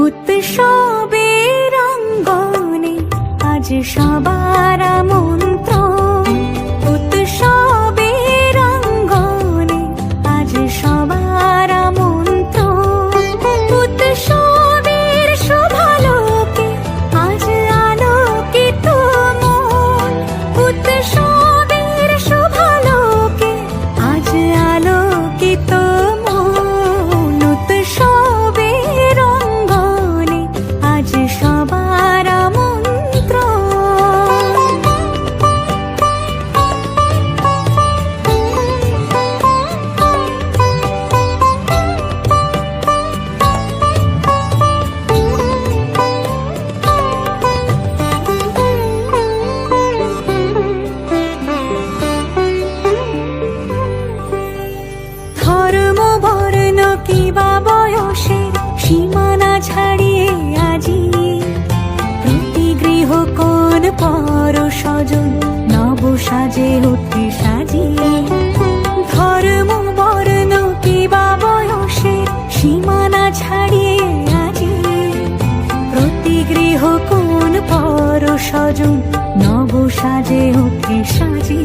উৎসবের অঙ্গনে আজ সবার আমন্ত্রণ, উৎসবের অঙ্গনে আজ সবার আমন্ত্রণ, উৎসবের শোভালোকে আজ আলোকিত মন, উৎসবের শোভালোকে আজ আলোকিত মন, উৎসবের অঙ্গনে আজ সবার আমন্ত্রণ। ধর্ম বর্ণ কিবা বয়সের সীমানা ছাড়িয়ে আজি প্রতি গৃহ কোন পর স্বজন নব সাজে উঠে সাজিয়ে। ধর্ম বর্ণ কিবা বয়সের সীমানা ছাড়িয়ে আজি প্রতি গৃহ কোন পর স্বজন নব সাজে উঠে সাজিয়ে।